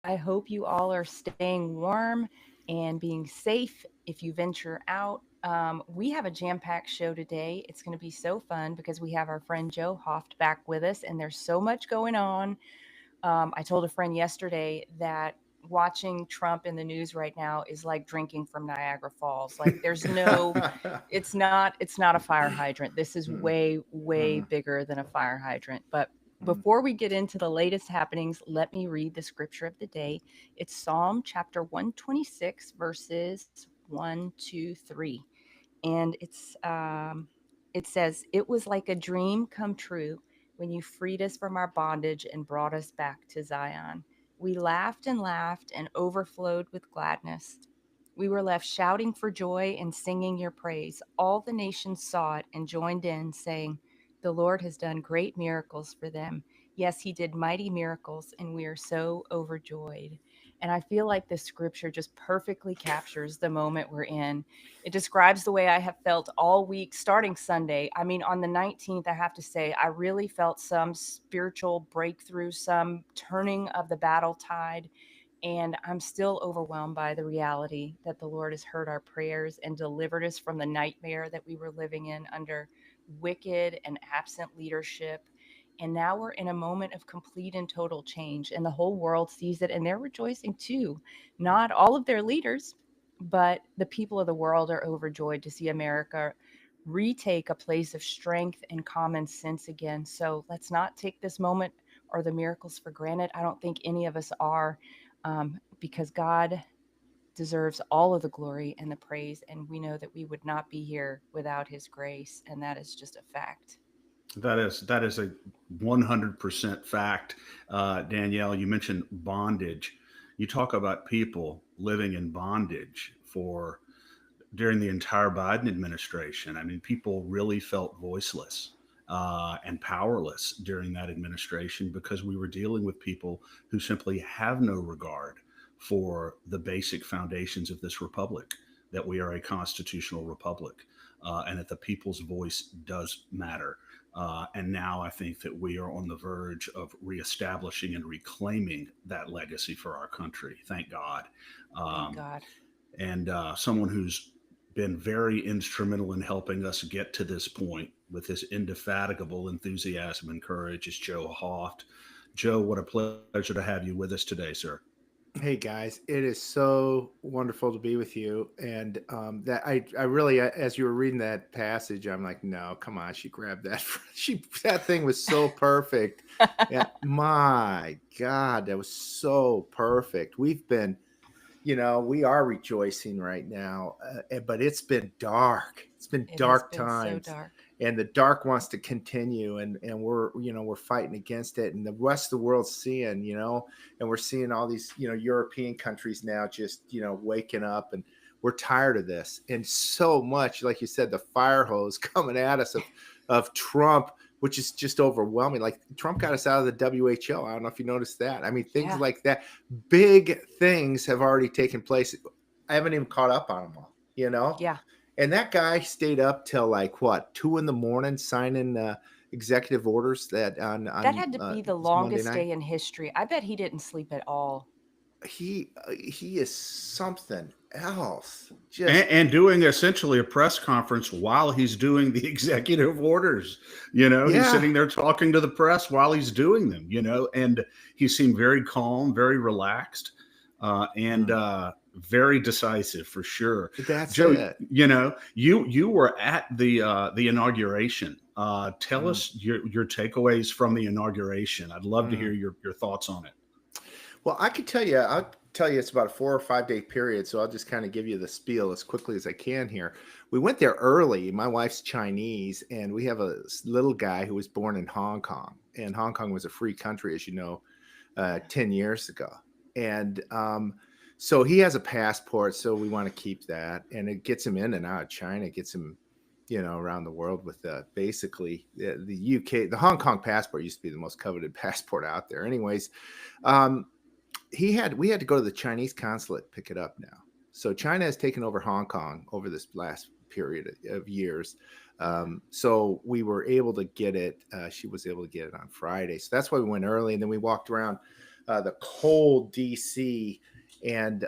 I hope you all are staying warm and being safe if you venture out. We have a jam packed show today. It's going to be so fun because we have our friend Joe Hoft back with us, and there's so much going on. I told a friend yesterday that watching Trump in the news right now is like drinking from Niagara Falls. Like there's no, it's not a fire hydrant. This is Mm, way mm, bigger than a fire hydrant. But mm. before we get into the latest happenings, let me read the scripture of the day. It's Psalm chapter 126, verses 1, 2, 3. And it says, "It was like a dream come true when you freed us from our bondage and brought us back to Zion. We laughed and laughed and overflowed with gladness. We were left shouting for joy and singing your praise. All the nations saw it and joined in, saying, 'The Lord has done great miracles for them. Yes, he did mighty miracles, and we are so overjoyed.'" And I feel like this scripture just perfectly captures the moment we're in. It describes the way I have felt all week, starting Sunday. I mean, on the 19th, I have to say, I really felt some spiritual breakthrough, some turning of the battle tide. And I'm still overwhelmed by the reality that the Lord has heard our prayers and delivered us from the nightmare that we were living in under wicked and absent leadership. And now we're in a moment of complete and total change, and the whole world sees it, and they're rejoicing too. Not all of their leaders, but the people of the world are overjoyed to see America retake a place of strength and common sense again. So let's not take this moment or the miracles for granted. I don't think any of us are, because God deserves all of the glory and the praise. And we know that we would not be here without his grace. And that is just a fact. That is a 100% fact. Danielle, you mentioned bondage. You talk about people living in bondage for during the entire Biden administration. I mean, people really felt voiceless and powerless during that administration because we were dealing with people who simply have no regard for the basic foundations of this republic, that we are a constitutional republic, and that the people's voice does matter. And now I think that we are on the verge of reestablishing and reclaiming that legacy for our country. Thank God. Thank Um, God. and someone who's been very instrumental in helping us get to this point with his indefatigable enthusiasm and courage is Joe Hoft. Joe, what a pleasure to have you with us today, sir. Hey guys, it is so wonderful to be with you. And that I really, as you were reading that passage, I'm like, no, come on, she grabbed that. That thing was so perfect. Yeah, my God, that was so perfect. We've been, we are rejoicing right now, but it's been dark. It's been It has dark been so times, dark. and the dark wants to continue, and we're fighting against it, and the rest of the world's seeing, and we're seeing all these, European countries now just, waking up, and we're tired of this, and so much, like you said, the fire hose coming at us of Trump, which is just overwhelming. Like Trump got us out of the WHO. I don't know if you noticed that. I mean, things Yeah. like that, big things have already taken place. I haven't even caught up on them all, Yeah. and that guy stayed up till like what 2 in the morning signing executive orders that That on had to be the this Monday longest night. day in history. I bet he didn't sleep at all. He is something else. And doing essentially a press conference while he's doing the executive orders. He's Yeah. sitting there talking to the press while he's doing them, and he seemed very calm, very relaxed, and Mm, very decisive for sure. that's Joe, it. you were at the inauguration. Tell Mm, us your takeaways from the inauguration. I'd love to mm. hear your thoughts on it. Well, I could tell you. I'll tell you it's about a 4 or 5 day period, so I'll just kind of give you the spiel as quickly as I can here. We went there early. My wife's Chinese, and we have a little guy who was born in Hong Kong, and Hong Kong was a free country, as you know, Yeah. 10 years ago. And so he has a passport, so we want to keep that. And it gets him in and out of China, gets him, around the world with basically the UK. The Hong Kong passport used to be the most coveted passport out there. Anyways, um, we had to go to the Chinese consulate, pick it up now. So China has taken over Hong Kong over this last period of years. Yeah. So we were able to get it. She was able to get it on Friday. So that's why we went early, and then we walked around the cold DC, and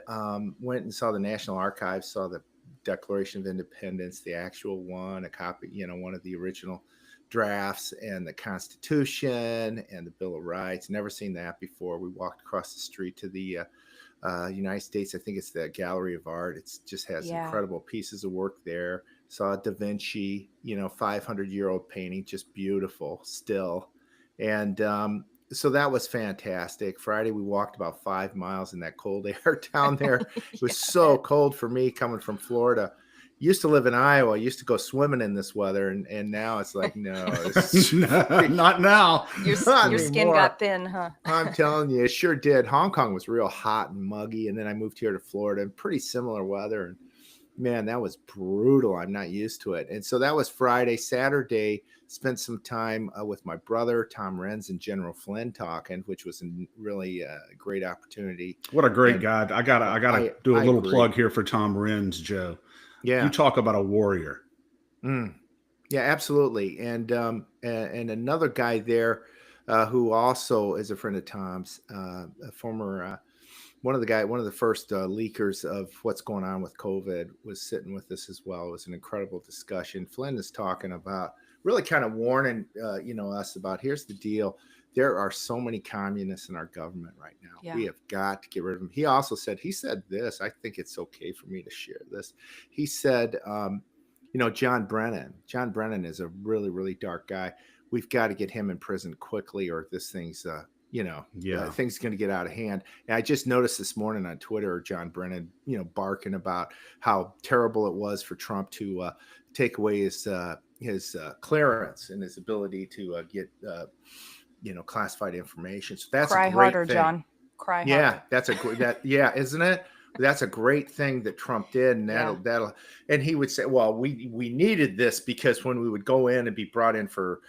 went and saw the National Archives, saw the Declaration of Independence, the actual one, a copy, one of the original drafts, and the Constitution and the Bill of Rights. Never seen that before. We walked across the street to the United States. I think it's the Gallery of Art. It just has incredible pieces of work there. Saw Da Vinci, 500-year-old painting, just beautiful still. And so that was fantastic. Friday, we walked about 5 miles in that cold air down there. It was so cold for me coming from Florida. Used to live in Iowa. Used to go swimming in this weather, and now it's like, no, not now. Your skin got thin, huh? I'm telling you, it sure did. Hong Kong was real hot and muggy, and then I moved here to Florida, and pretty similar weather. And man, that was brutal. I'm not used to it. And so that was Friday. Saturday, spent some time with my brother, Tom Renz, and General Flynn talking, which was really a great opportunity. What a great guy. I gotta do a little plug here for Tom Renz, Joe. Yeah. You talk about a warrior. Yeah, absolutely. And another guy there who also is a friend of Tom's, a former one of the first leakers of what's going on with COVID, was sitting with us as well. It was an incredible discussion. Flynn is talking about, really kind of warning us about, here's the deal. There are so many communists in our government right now. Yeah. We have got to get rid of them. He also said this, I think it's okay for me to share this. He said, John Brennan is a really, really dark guy. We've got to get him in prison quickly, or this thing's, things going to get out of hand. And I just noticed this morning on Twitter, John Brennan, barking about how terrible it was for Trump to take away his clearance and his ability to get, classified information. So that's cry a great harder, thing. John. Cry harder. Yeah, that's isn't it? That's a great thing that Trump did, and that'll. And he would say, "Well, we needed this because when we would go in and be brought in for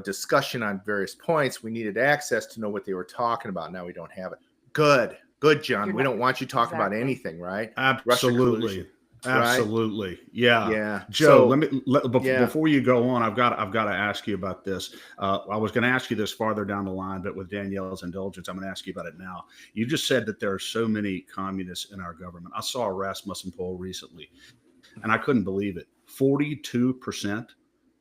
discussion on various points, we needed access to know what they were talking about. Now we don't have it. Good, John. We don't want you talking about anything, right? Absolutely." Absolutely. Right? Yeah. So, Joe, before you go on, I've got to ask you about this. I was going to ask you this farther down the line, but with Danielle's indulgence, I'm going to ask you about it now. You just said that there are so many communists in our government. I saw a Rasmussen poll recently, and I couldn't believe it. 42%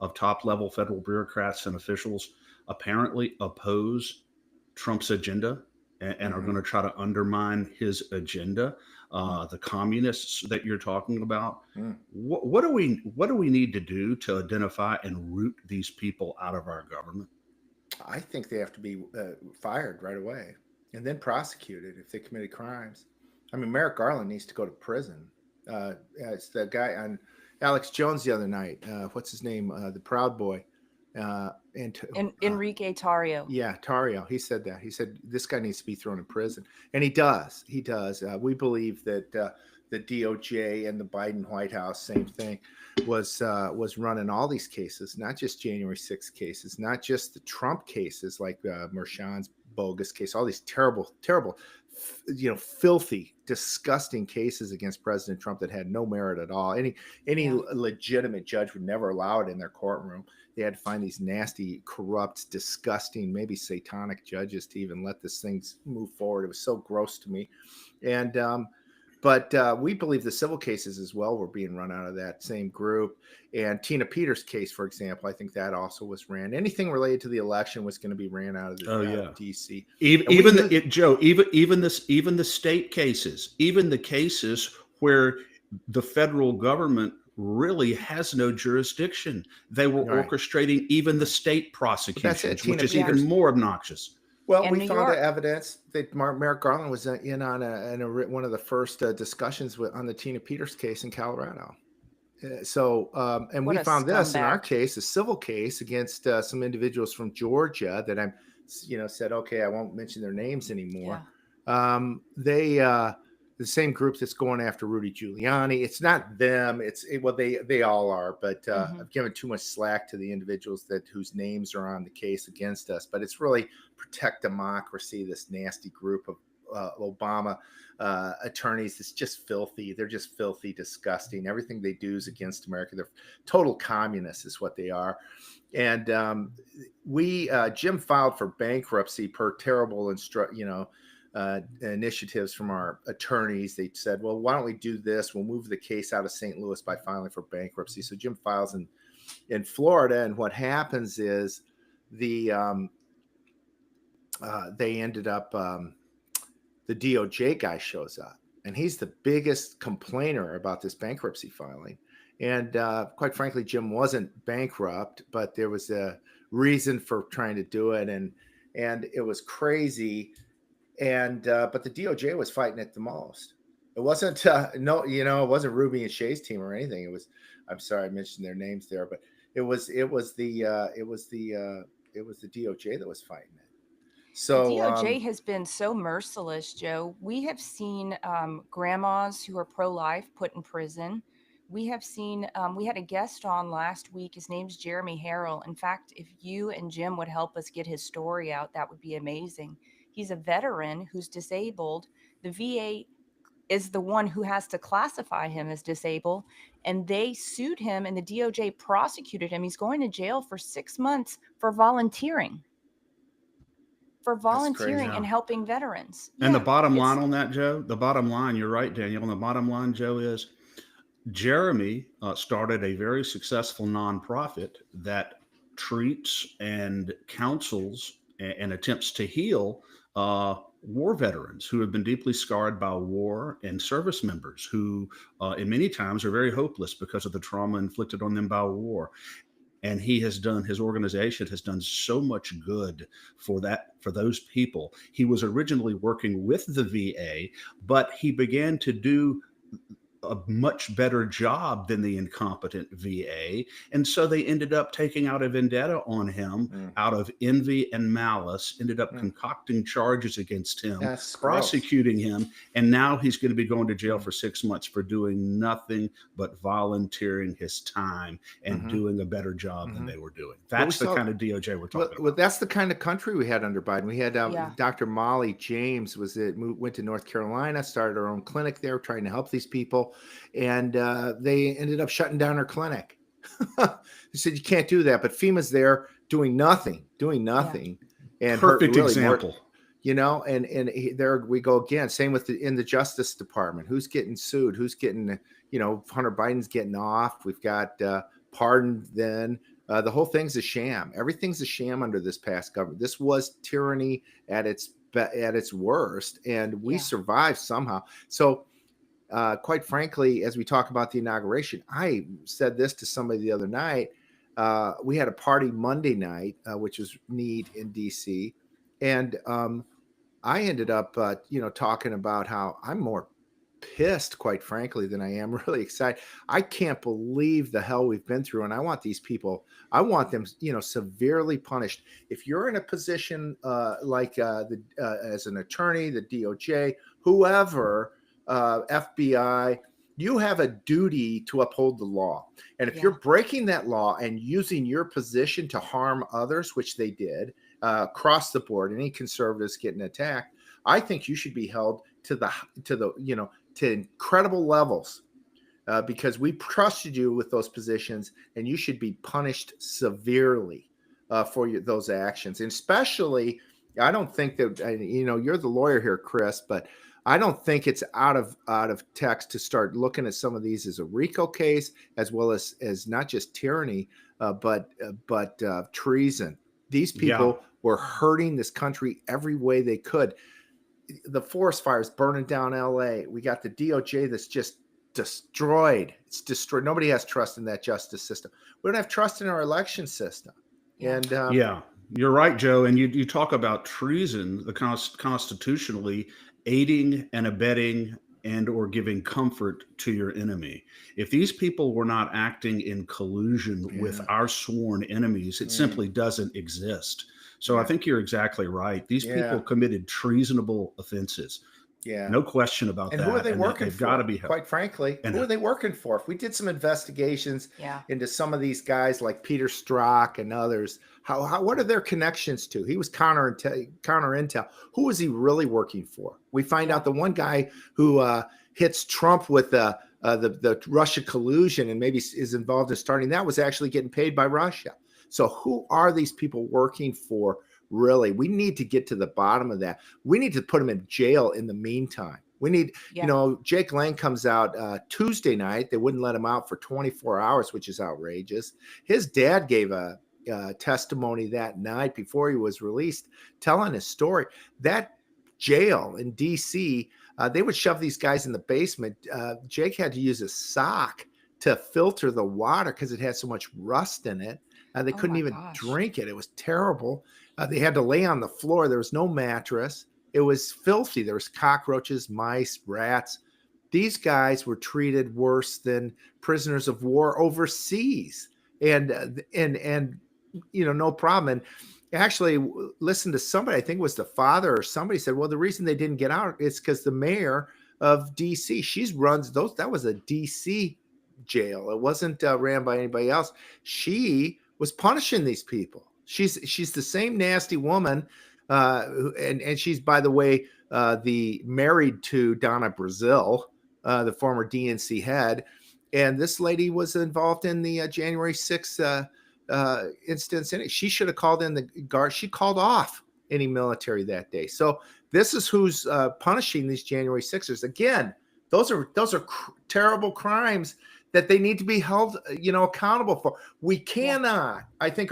of top-level federal bureaucrats and officials apparently oppose Trump's agenda and are going to try to undermine his agenda. The communists that you're talking about. What do we need to do to identify and root these people out of our government? I think they have to be fired right away and then prosecuted if they committed crimes. I mean, Merrick Garland needs to go to prison. It's the guy on Alex Jones the other night. What's his name? The Proud Boy. Enrique Tarrio. Yeah, Tarrio. He said that. He said this guy needs to be thrown in prison, and he does. He does. We believe that the DOJ and the Biden White House, same thing, was running all these cases, not just January 6th cases, not just the Trump cases like Merchan's bogus case, all these terrible, filthy, disgusting cases against President Trump that had no merit at all. Any legitimate judge would never allow it in their courtroom. They had to find these nasty, corrupt, disgusting, maybe satanic judges to even let this thing move forward. It was so gross to me. And but we believe the civil cases as well were being run out of that same group. And Tina Peters' case, for example, I think that also was ran. Anything related to the election was going to be ran out of the DC. Even the state cases, even the cases where the federal government really has no jurisdiction. They were orchestrating even the state prosecutions, which is even more obnoxious. Well, we found the evidence that Merrick Garland was in on one of the first discussions on the Tina Peters case in Colorado. And we found this in our case, a civil case against some individuals from Georgia that I'm, said, okay, I won't mention their names anymore. Yeah. The same group that's going after Rudy Giuliani. It's not them. They all are, but I've given too much slack to the individuals whose names are on the case against us. But it's really Protect Democracy, this nasty group of Obama attorneys. It's just filthy. They're just filthy, disgusting. Everything they do is against America. They're total communists is what they are. And Jim filed for bankruptcy per terrible initiatives from our attorneys. They said, well, why don't we do this? We'll move the case out of St. Louis by filing for bankruptcy. So Jim files in Florida, and what happens is they ended up the DOJ guy shows up, and he's the biggest complainer about this bankruptcy filing. And quite frankly, Jim wasn't bankrupt, but there was a reason for trying to do it, and it was crazy. And but the DOJ was fighting it the most. It wasn't it wasn't Ruby and Shay's team or anything. It was, I'm sorry I mentioned their names there, but it was the DOJ that was fighting it. So the DOJ has been so merciless, Joe. We have seen grandmas who are pro-life put in prison. We have seen, we had a guest on last week. His name's Jeremy Harrell. In fact, if you and Jim would help us get his story out, that would be amazing. He's a veteran who's disabled. The VA is the one who has to classify him as disabled, and they sued him, and the DOJ prosecuted him. He's going to jail for 6 months for volunteering. And helping veterans. And the bottom line on that, Joe, the bottom line, you're right, Daniel. And the bottom line, Joe, is Jeremy started a very successful nonprofit that treats and counsels and attempts to heal war veterans who have been deeply scarred by war, and service members who in many times are very hopeless because of the trauma inflicted on them by war. And his organization has done so much good for those people. He was originally working with the VA, but he began to do a much better job than the incompetent VA. And so they ended up taking out a vendetta on him out of envy and malice, ended up concocting charges against him, prosecuting him. And now he's going to be going to jail for 6 months for doing nothing but volunteering his time and doing a better job than they were doing. That's the kind of DOJ we're talking about. Well, that's the kind of country we had under Biden. We had Dr. Molly James went to North Carolina, started her own clinic there, trying to help these people. And they ended up shutting down her clinic. They said, you can't do that. But FEMA's there doing nothing. And perfect example. There we go again. Same with in the Justice Department. Who's getting sued? Who's getting, Hunter Biden's getting off. We've got pardoned then. The whole thing's a sham. Everything's a sham under this past government. This was tyranny at its worst, and we survived somehow. So quite frankly, as we talk about the inauguration, I said this to somebody the other night. We had a party Monday night, which was neat in DC. And I ended up, talking about how I'm more pissed, quite frankly, than I am really excited. I can't believe the hell we've been through. And I want these people, I want them, severely punished. If you're in a position as an attorney, the DOJ, whoever, FBI, you have a duty to uphold the law. And if you're breaking that law and using your position to harm others, which they did across the board, any conservatives getting attacked, I think you should be held to incredible levels because we trusted you with those positions, and you should be punished severely for those actions. And especially, I don't think that, you're the lawyer here, Chris, but I don't think it's out of text to start looking at some of these as a RICO case, as well as not just tyranny, but treason. These people were hurting this country every way they could. The forest fires burning down LA. We got the DOJ that's just destroyed. It's destroyed. Nobody has trust in that justice system. We don't have trust in our election system. And you're right, Joe. And you talk about treason, the constitutionally aiding and abetting and or giving comfort to your enemy. If these people were not acting in collusion with our sworn enemies, it simply doesn't exist. So I think you're exactly right. These people committed treasonable offenses. Yeah. No question about that. And who are they working they've for? Got to be held. Quite frankly, who are they working for? If we did some investigations into some of these guys like Peter Strzok and others, what are their connections to? He was counter intel. Who was he really working for? We find out the one guy who hits Trump with the Russia collusion and maybe is involved in starting that was actually getting paid by Russia. So who are these people working for Really, we need to get to the bottom of that. We need to put him in jail in the meantime. We need, Yeah. Jake Lang comes out Tuesday night. They wouldn't let him out for 24 hours, which is outrageous. His dad gave a testimony that night before he was released, telling his story. That jail in D.C., they would shove these guys in the basement. Jake had to use a sock to filter the water because it had so much rust in it. They Oh couldn't my even gosh. drink it. It was terrible. They had to lay on the floor. There was no mattress. It was filthy. There was cockroaches, mice, rats. These guys were treated worse than prisoners of war overseas. And no problem. And actually listened to somebody, I think it was the father or somebody, said, well, the reason they didn't get out is because the mayor of DC, that was a DC jail. It wasn't ran by anybody else. She was punishing these people. She's the same nasty woman, and she's, by the way, the married to Donna Brazil, the former DNC head, and this lady was involved in the January 6th instance. She should have called in the guard. She called off any military that day. So this is who's punishing these January 6ers. Again, those are terrible crimes that they need to be held, accountable for. We cannot. I think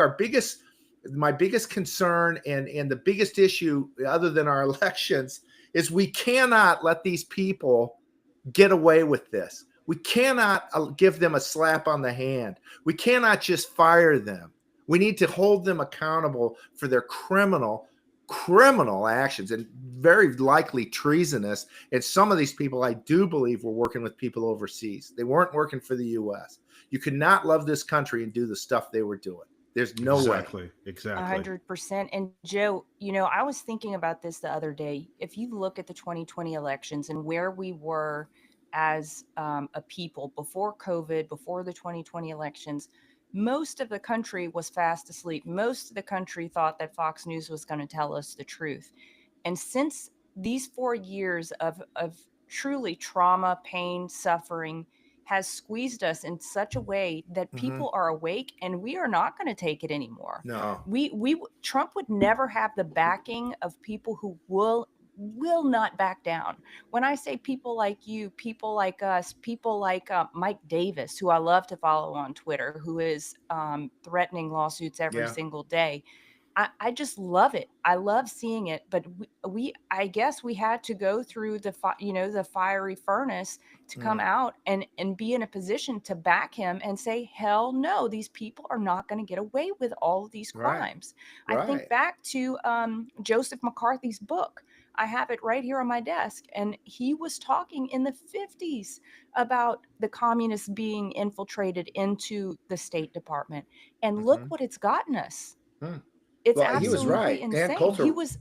my biggest concern and the biggest issue, other than our elections, is we cannot let these people get away with this. We cannot give them a slap on the hand. We cannot just fire them. We need to hold them accountable for their criminal actions, and very likely treasonous. And some of these people, I do believe, were working with people overseas. They weren't working for the U.S. You could not love this country and do the stuff they were doing. There's no way. Exactly. 100%. And Joe, I was thinking about this the other day. If you look at the 2020 elections and where we were as a people before COVID, before the 2020 elections, most of the country was fast asleep. Most of the country thought that Fox News was going to tell us the truth. And since these 4 years of truly trauma, pain, suffering has squeezed us in such a way that people are awake, and we are not going to take it anymore. No. Trump would never have the backing of people who will not back down. When I say people like you, people like us, people like Mike Davis, who I love to follow on Twitter, who is threatening lawsuits every single day. I just love it. I love seeing it. But I guess we had to go through the fiery furnace to come out and be in a position to back him and say, hell no, these people are not going to get away with all of these crimes. Right. I think back to Joseph McCarthy's book. I have it right here on my desk. And he was talking in the 50s about the communists being infiltrated into the State Department. And look what it's gotten us. It's absolutely he was right. insane. Ann Coulter, he was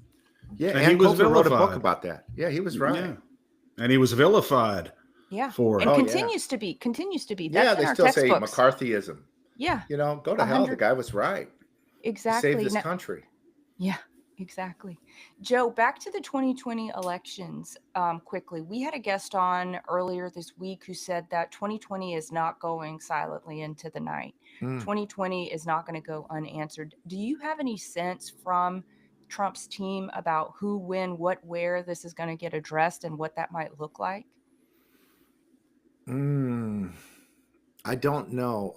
wrote a book about that. Yeah, he was right. Yeah. And he was vilified. Yeah. For and continues to be. That's they in our still say textbooks. McCarthyism. Yeah. Go to hell. The guy was right. Exactly. He saved this country. Yeah, exactly. Joe, back to the 2020 elections quickly. We had a guest on earlier this week who said that 2020 is not going silently into the night. 2020 is not going to go unanswered. Do you have any sense from Trump's team about who, when, what, where this is going to get addressed and what that might look like? I don't know.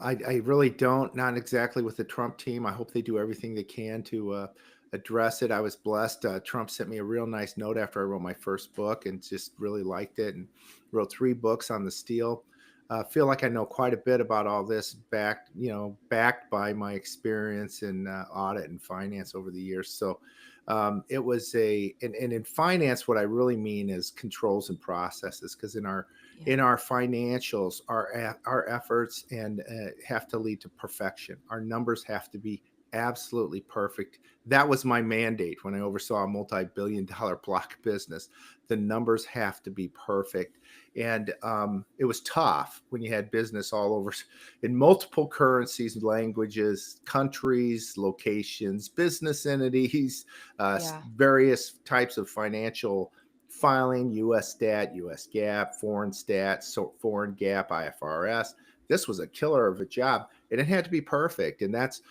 I really don't. Not exactly with the Trump team. I hope they do everything they can to address it. I was blessed. Trump sent me a real nice note after I wrote my first book and just really liked it, and wrote 3 books on the Steele. Feel like I know quite a bit about all this, backed by my experience in audit and finance over the years. So it was and in finance, what I really mean is controls and processes, because in our financials, our efforts and have to lead to perfection. Our numbers have to be absolutely perfect. That was my mandate when I oversaw a multi-billion-dollar block business. The numbers have to be perfect. And it was tough when you had business all over in multiple currencies, languages, countries, locations, business entities, various types of financial filing, U.S. stat, U.S. GAAP, foreign stat, foreign GAAP, IFRS. this was a killer of a job, and it had to be perfect. And that's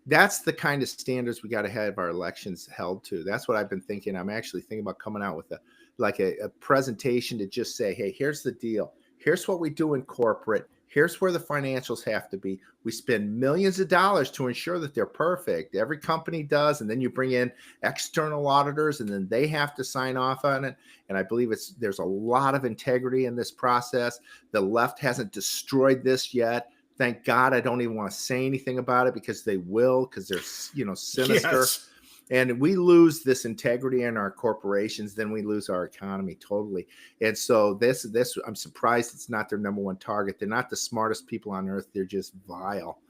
the kind of standards we got to have our elections held to. That's what I've been thinking. I'm actually thinking about coming out with a presentation to just say, hey, here's the deal. Here's what we do in corporate. Here's where the financials have to be. We spend millions of dollars to ensure that they're perfect. Every company does. And then you bring in external auditors, and then they have to sign off on it. And I believe there's a lot of integrity in this process. The left hasn't destroyed this yet. Thank God. I don't even want to say anything about it, because they will, because they're, sinister. Yes. And we lose this integrity in our corporations, then we lose our economy totally. And so this, I'm surprised it's not their number one target. They're not the smartest people on earth. They're just vile,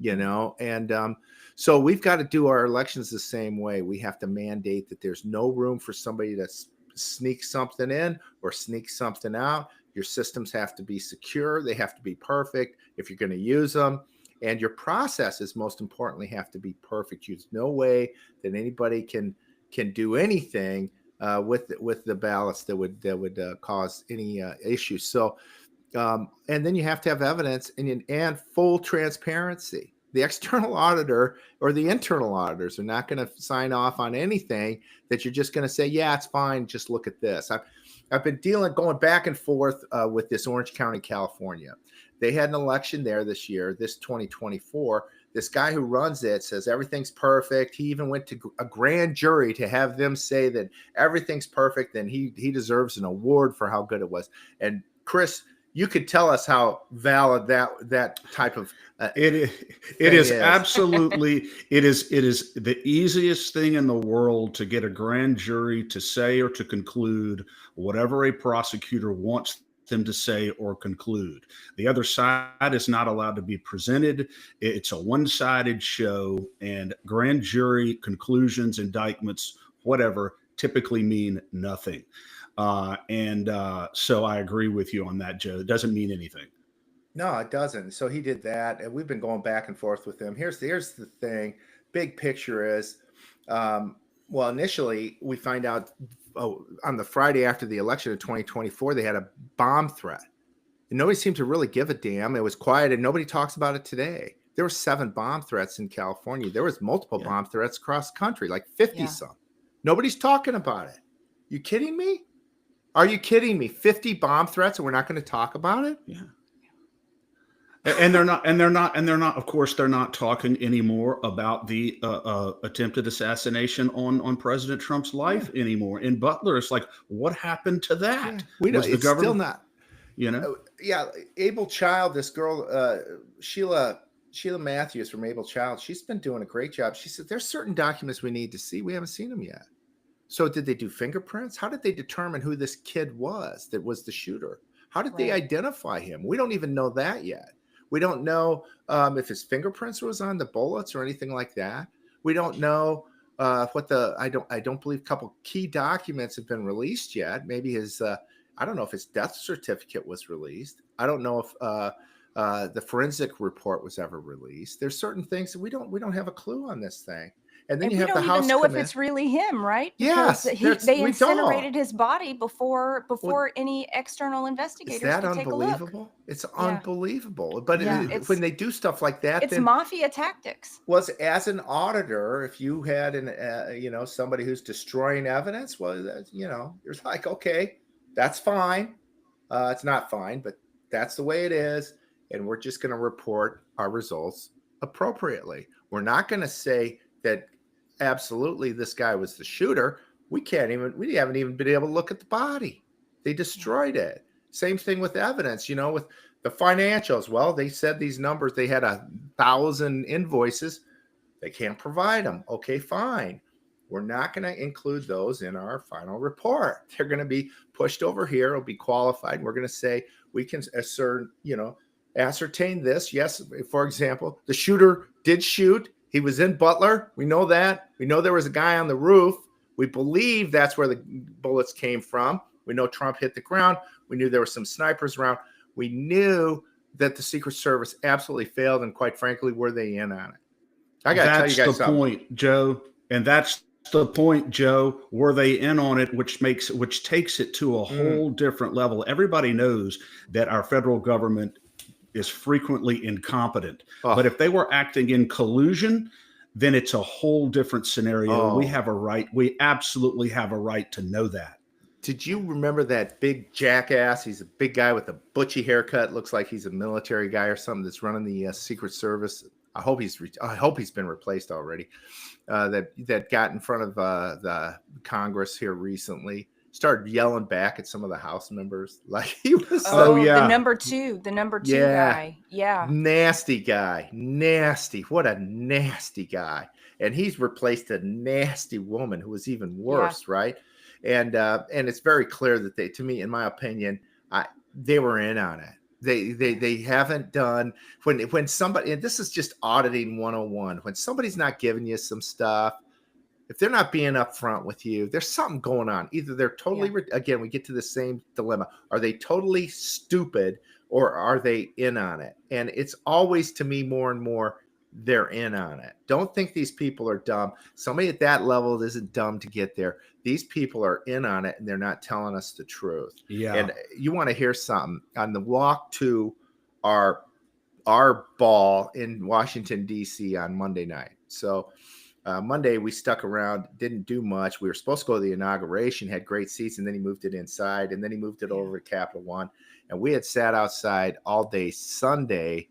And so we've got to do our elections the same way. We have to mandate that there's no room for somebody to sneak something in or sneak something out. Your systems have to be secure. They have to be perfect if you're going to use them. And your processes, most importantly, have to be perfect. There's no way that anybody can do anything with the ballots that would cause any issues. So, and then you have to have evidence and full transparency. The external auditor or the internal auditors are not going to sign off on anything that you're just going to say, yeah, it's fine, just look at this. I've been going back and forth with this Orange County, California. They had an election there this year, this 2024. This guy who runs it says everything's perfect. He even went to a grand jury to have them say that everything's perfect, and he deserves an award for how good it was. And Chris, you could tell us how valid that type of it is absolutely it is the easiest thing in the world to get a grand jury to say or to conclude whatever a prosecutor wants them to say or conclude. The other side is not allowed to be presented. It's a one-sided show, and grand jury conclusions, indictments, whatever, typically mean nothing. So I agree with you on that, Joe. It doesn't mean anything. No, it doesn't. So he did that, and we've been going back and forth with him. Here's the thing. Big picture is, initially we find out on the Friday after the election of 2024, they had a bomb threat. And nobody seemed to really give a damn. It was quiet, and nobody talks about it today. There were 7 bomb threats in California. There was multiple bomb threats across the country, like 50 some. Nobody's talking about it. You kidding me? Are you kidding me? 50 bomb threats, and we're not going to talk about it? Yeah. And they're not. Of course, they're not talking anymore about the attempted assassination on President Trump's life anymore. In Butler, it's like, what happened to that? Yeah. We know it's still not. Able Child, this girl, Sheila Matthews from Able Child, she's been doing a great job. She said there's certain documents we need to see. We haven't seen them yet. So did they do fingerprints? How did they determine who this kid was that was the shooter? How did they identify him? We don't even know that yet. We don't know if his fingerprints was on the bullets or anything like that. We don't know I don't believe a couple key documents have been released yet. Maybe his I don't know if his death certificate was released. I don't know if the forensic report was ever released. There's certain things that we don't have a clue on this thing. And then you have the House. We don't even know if it's really him, right? Yes, because they incinerated his body before any external investigators could take a look. Is that unbelievable? It's unbelievable. But when they do stuff like that, it's mafia tactics. As an auditor, if you had somebody who's destroying evidence, you're like, okay, that's fine. It's not fine, but that's the way it is, and we're just going to report our results appropriately. We're not going to say that absolutely this guy was the shooter. We haven't even been able to look at the body. They destroyed it. Same thing with evidence, with the financials. Well, they said these numbers, they had 1,000 invoices. They can't provide them. Okay, fine. We're not going to include those in our final report. They're going to be pushed over here. It'll be qualified. We're going to say we can ascertain this. Yes, for example, the shooter did shoot. He was in Butler. We know that. We know there was a guy on the roof. We believe that's where the bullets came from. We know Trump hit the ground. We knew there were some snipers around. We knew that the Secret Service absolutely failed, and quite frankly, were they in on it? I got to tell you guys something. That's the point, Joe. And that's the point, Joe. Were they in on it, which takes it to a whole different level. Everybody knows that our federal government is frequently incompetent. Oh. But if they were acting in collusion, then it's a whole different scenario. We Oh. have a right. We absolutely have a right to know that. Did you remember that big jackass? He's a big guy with a butchy haircut. Looks like he's a military guy or something that's running the Secret Service. I hope he's been replaced already. That got in front of the Congress here recently. Started yelling back at some of the House members like he was. yeah. The number two Yeah. guy. Yeah. Nasty guy. Nasty. What a nasty guy. And he's replaced a nasty woman who was even worse, right? And it's very clear that they, to me, in my opinion, they were in on it. They haven't done when somebody, and this is just auditing 101, when somebody's not giving you some stuff, if they're not being upfront with you, there's something going on. Either they're totally, again, we get to the same dilemma. Are they totally stupid or are they in on it? And it's always, to me, more and more, they're in on it. Don't think these people are dumb. Somebody at that level isn't dumb to get there. These people are in on it and they're not telling us the truth. Yeah. And you want to hear something on the walk to our ball in Washington, D.C. on Monday night. So Monday we stuck around, didn't do much. We were supposed to go to the inauguration, had great seats, and then he moved it inside, and then he moved it over to Capital One. And we had sat outside all day Sunday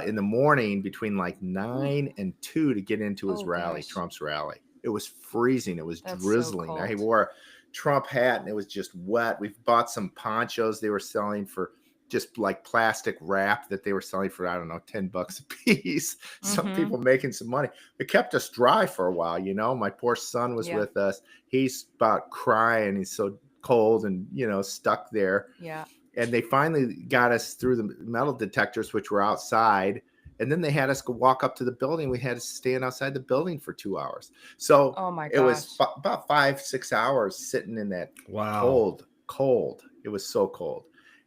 in the morning between like 9 and 2 to get into his rally, gosh. Trump's rally. It was freezing. It was That's drizzling. so I cold. wore a Trump hat and it was just wet. We've bought some ponchos they were selling for just like plastic wrap that they were selling for, I don't know, $10 a piece. Some people making some money. It kept us dry for a while, you know. My poor son was with us. He's about crying. He's so cold and, you know, stuck there. Yeah. And they finally got us through the metal detectors, which were outside. And then they had us go walk up to the building. We had to stand outside the building for 2 hours. So Oh my it was gosh. about 5-6 hours sitting in that cold. It was so cold.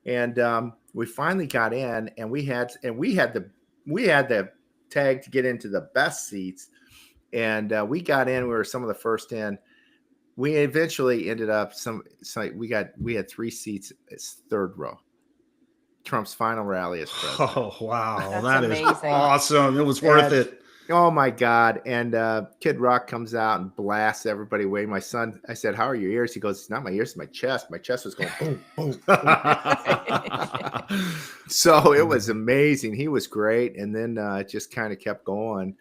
And we finally got in, and we had the tag to get into the best seats. And we got in. We were some of the first in. We eventually ended up we had 3 seats. It's third row. Trump's final rally as president. Oh, wow. That's That amazing. is awesome. It was worth it. Oh my God. And Kid Rock comes out and blasts everybody away. My son, I said, "How are your ears?" He goes, "It's not my ears, it's my chest." My chest was going boom, boom, boom. So it was amazing. He was great. And then it just kind of kept going.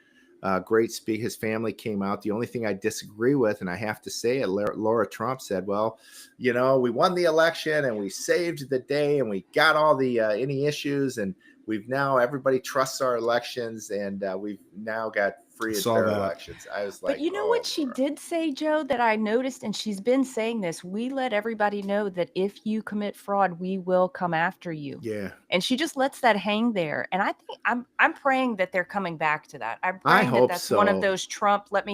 Great speak. His family came out. The only thing I disagree with, and I have to say it, Laura Trump said, "Well, you know, we won the election and we saved the day and we got all the any issues and everybody trusts our elections and we've now got free and fair elections." I was like, but you know what she did say, Joe, that I noticed, and she's been saying this, we let everybody know that if you commit fraud, we will come after you. Yeah. And she just lets that hang there. And I think I'm praying that they're coming back to that. I'm I praying that hope that's one of so. those Trump, let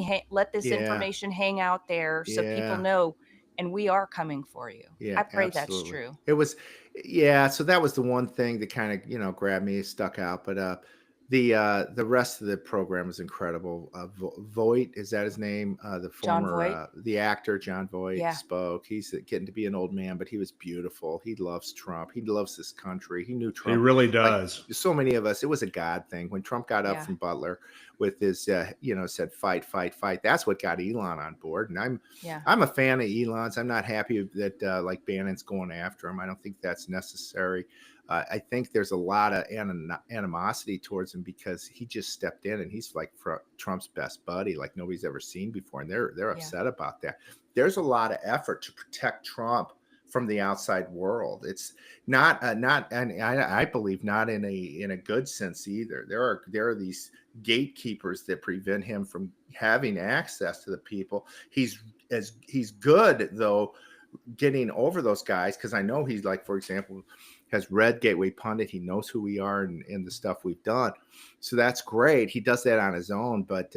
this Yeah. information hang out there so people know, and we are coming for you. Yeah, I pray absolutely. that's true. It was, yeah. So that was the one thing that kind of, you know, grabbed me, stuck out. But the rest of the program was incredible. Voight, is that his name? The former, the actor John Voight spoke. He's getting to be an old man, but he was beautiful. He loves Trump. He loves this country. He knew Trump. He really does. Like so many of us, it was a God thing. When Trump got up from Butler with his, you know, said fight, fight, fight. That's what got Elon on board. And I'm a fan of Elon's. I'm not happy that like Bannon's going after him. I don't think that's necessary. I think there's a lot of animosity towards him because he just stepped in and he's like Trump's best buddy, like nobody's ever seen before. And they're upset about that. There's a lot of effort to protect Trump from the outside world. It's not, and I believe not in a good sense either. There are these gatekeepers that prevent him from having access to the people. He's good though, getting over those guys. Cause I know he's like, for example, has read Gateway Pundit. He knows who we are and the stuff we've done. So that's great. He does that on his own, but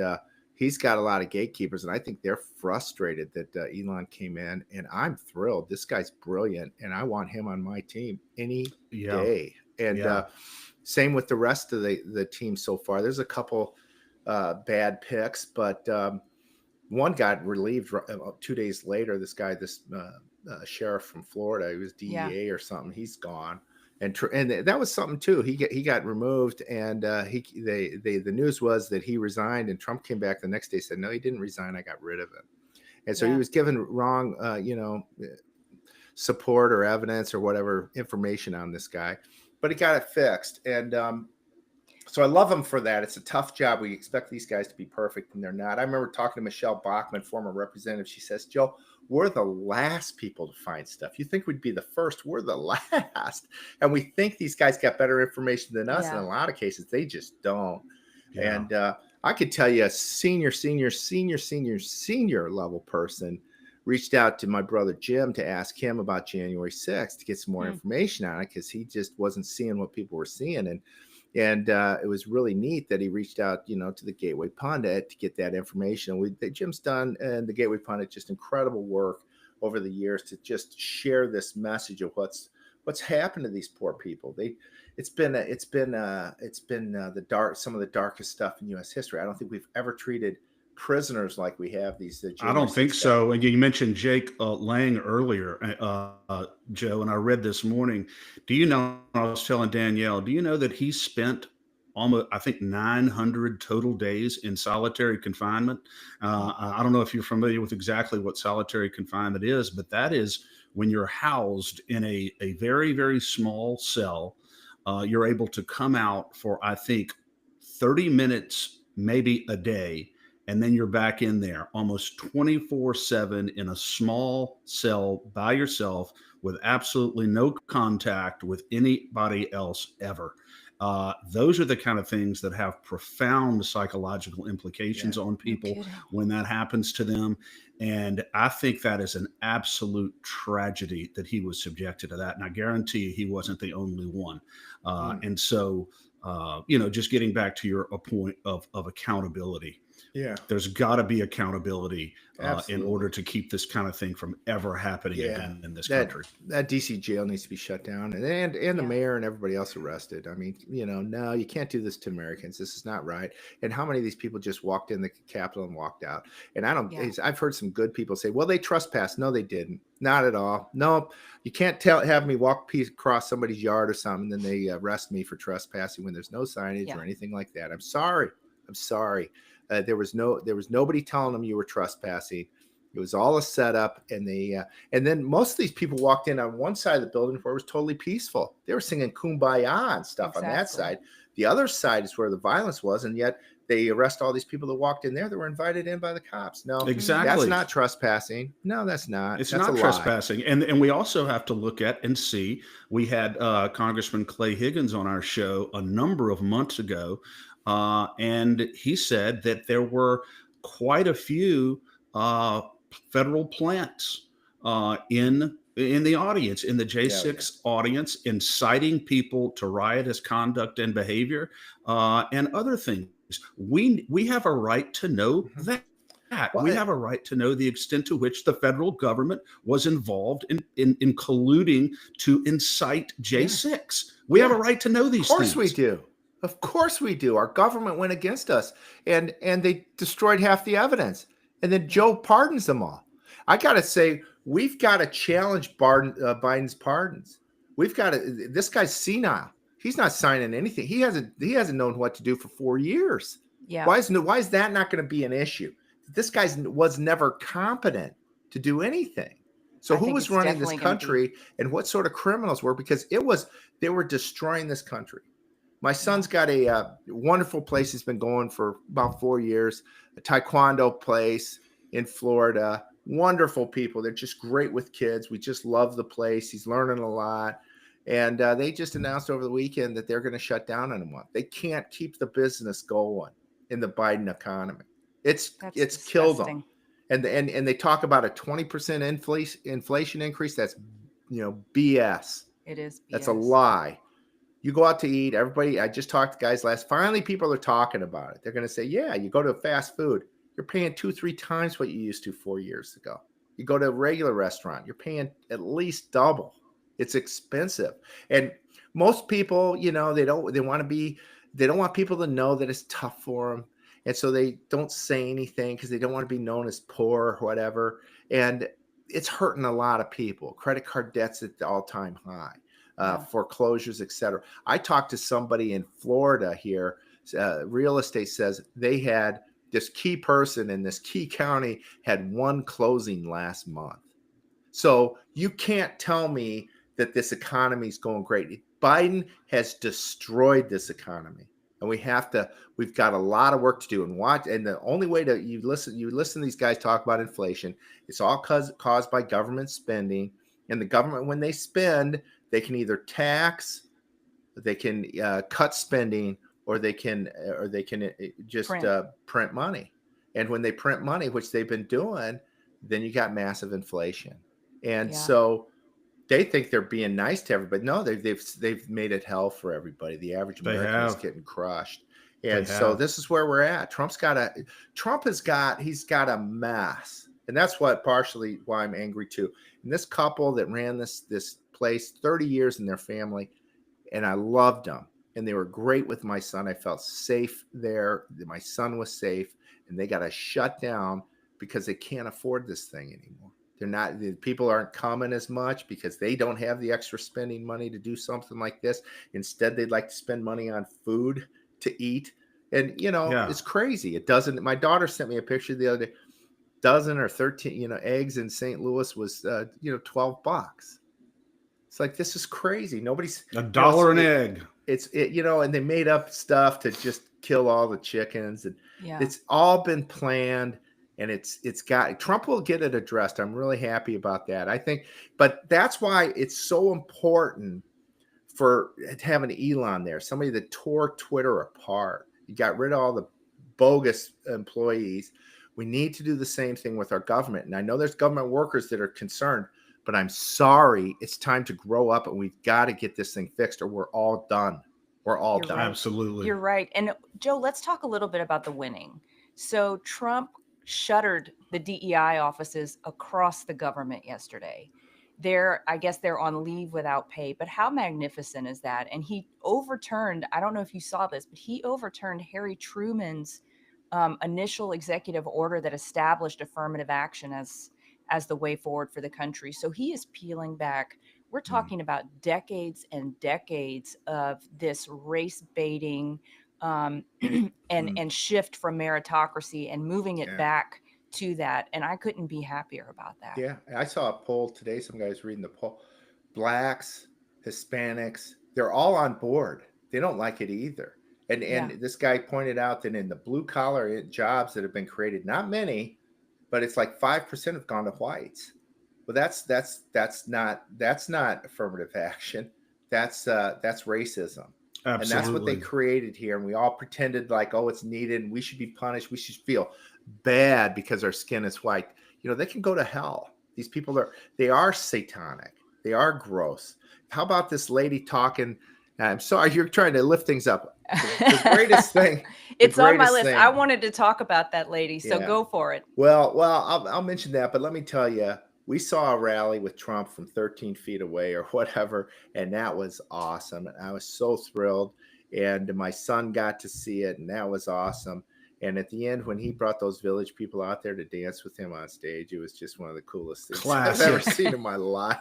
he's got a lot of gatekeepers, and I think they're frustrated that Elon came in, and I'm thrilled. This guy's brilliant, and I want him on my team any day. And same with the rest of the team so far. There's a couple bad picks, but one got relieved 2 days later. This guy, sheriff from Florida, he was DEA or something. He's gone. and that was something too. He got removed, and the news was that he resigned, and Trump came back the next day, said no, he didn't resign, I got rid of him. And so he was given wrong support or evidence or whatever information on this guy, but he got it fixed. And so I love him for that. It's a tough job. We expect these guys to be perfect, and they're not. I remember talking to Michelle Bachmann, former representative. She says, Joe, we're the last people to find stuff. You think we'd be the first? We're the last. And we think these guys got better information than us. And in a lot of cases, they just don't. Yeah. And I could tell you a senior level person reached out to my brother Jim to ask him about January 6th to get some more information on it, because he just wasn't seeing what people were seeing. And it was really neat that he reached out, to the Gateway Pundit to get that information. Jim's done, and the Gateway Pundit, just incredible work over the years to just share this message of what's happened to these poor people. It's been some of the darkest stuff in U.S. history. I don't think we've ever treated prisoners like we have these. I don't think so. And you mentioned Jake Lang earlier, Joe, and I read this morning. Do you know, I was telling Danielle, do you know that he spent almost, I think, 900 total days in solitary confinement? I don't know if you're familiar with exactly what solitary confinement is, but that is when you're housed in a very, very small cell. You're able to come out for, I think, 30 minutes, maybe a day. And then you're back in there almost 24/7 in a small cell by yourself with absolutely no contact with anybody else ever. Those are the kind of things that have profound psychological implications on people when that happens to them. And I think that is an absolute tragedy that he was subjected to that. And I guarantee you he wasn't the only one. And so, just getting back to your point of accountability. Yeah, there's got to be accountability in order to keep this kind of thing from ever happening again in this country. That DC jail needs to be shut down, and the mayor and everybody else arrested. I mean, no, you can't do this to Americans. This is not right. And how many of these people just walked in the Capitol and walked out? And I've heard some good people say, well, they trespassed. No, they didn't. Not at all. No, you can't have me walk across somebody's yard or something, and then they arrest me for trespassing when there's no signage or anything like that. I'm sorry. There was nobody telling them you were trespassing. It was all a setup, and then most of these people walked in on one side of the building where it was totally peaceful. They were singing Kumbaya and stuff on that side. The other side is where the violence was, and yet they arrest all these people that walked in there that were invited in by the cops. No, exactly. That's not trespassing. No, that's not. It's not trespassing. And we also have to look at and see. We had Congressman Clay Higgins on our show a number of months ago. And he said that there were quite a few federal plants in the audience, in the J6 audience, inciting people to riotous conduct and behavior and other things. We have a right to know that. We have a right to know the extent to which the federal government was involved in colluding to incite J6. We have a right to know these things. Of course we do. Of course we do. Our government went against us, and they destroyed half the evidence. And then Joe pardons them all. I got to say, we've got to challenge Biden's pardons. This guy's senile. He's not signing anything. He hasn't known what to do for 4 years. Yeah. Why is that not going to be an issue? This guy was never competent to do anything. So who was running this country, and what sort of criminals were? Because they were destroying this country. My son's got a wonderful place he's been going for about 4 years, a taekwondo place in Florida. Wonderful people. They're just great with kids. We just love the place. He's learning a lot. And they just announced over the weekend that they're going to shut down in a month. They can't keep the business going in the Biden economy. It's killed them. And they talk about a 20% inflation increase. That's BS. It is BS. That's a lie. You go out to eat, everybody, I just talked to guys finally people are talking about it. They're going to say, yeah, you go to fast food, you're paying 2-3 times what you used to 4 years ago. You go to a regular restaurant, you're paying at least double. It's expensive. And most people, they don't want people to know that it's tough for them. And so they don't say anything because they don't want to be known as poor or whatever. And it's hurting a lot of people. Credit card debt's at the all-time high. foreclosures, etc. I talked to somebody in Florida here. Real estate says they had this key person in this key county had one closing last month. So you can't tell me that this economy is going great. Biden has destroyed this economy, and we've got a lot of work to do. And the only way to you listen to these guys talk about inflation. It's all caused by government spending, and the government, when they spend, they can either tax, they can cut spending, or they can just print money. And when they print money, which they've been doing, then you got massive inflation. And so they think they're being nice to everybody. No, they've made it hell for everybody. The average American is getting crushed. And so this is where we're at. He's got a mess. And that's partially why I'm angry too. And this couple that ran this place 30 years in their family, and I loved them. And they were great with my son. I felt safe there. My son was safe, and they got to shut down because they can't afford this thing anymore. The people aren't coming as much because they don't have the extra spending money to do something like this. Instead, they'd like to spend money on food to eat. And, it's crazy. It doesn't. My daughter sent me a picture the other day. Dozen or 13, eggs in St. Louis was, $12. It's like, this is crazy. Nobody's $1 an egg. And they made up stuff to just kill all the chickens. And it's all been planned. And Trump will get it addressed. I'm really happy about that. I think, but that's why it's so important for having Elon there, somebody that tore Twitter apart. You got rid of all the bogus employees. We need to do the same thing with our government. And I know there's government workers that are concerned, but I'm sorry, it's time to grow up, and we've got to get this thing fixed, or we're all done. We're all done. Right. Absolutely. You're right. And Joe, let's talk a little bit about the winning. So Trump shuttered the DEI offices across the government yesterday. I guess they're on leave without pay, but how magnificent is that? And he overturned, I don't know if you saw this, but he overturned Harry Truman's initial executive order that established affirmative action as the way forward for the country. So he is peeling back. We're talking about decades and decades of this race baiting and shift from meritocracy and moving it back to that. And I couldn't be happier about that. Yeah. I saw a poll today. Some guys reading the poll. Blacks, Hispanics, they're all on board. They don't like it either. And this guy pointed out that in the blue collar jobs that have been created, not many, but it's like 5% have gone to whites. Well, that's not affirmative action. That's racism. Absolutely. And that's what they created here. And we all pretended like, oh, it's needed and we should be punished. We should feel bad because our skin is white. They can go to hell. These people they are satanic. They are gross. How about this lady talking? I'm sorry, you're trying to lift things up. The greatest thing. It's on my list. I wanted to talk about that lady, so go for it. Well, I'll mention that, but let me tell you, we saw a rally with Trump from 13 feet away or whatever, and that was awesome. I was so thrilled, and my son got to see it, and that was awesome. And at the end, when he brought those village people out there to dance with him on stage, it was just one of the coolest things I've ever seen in my life.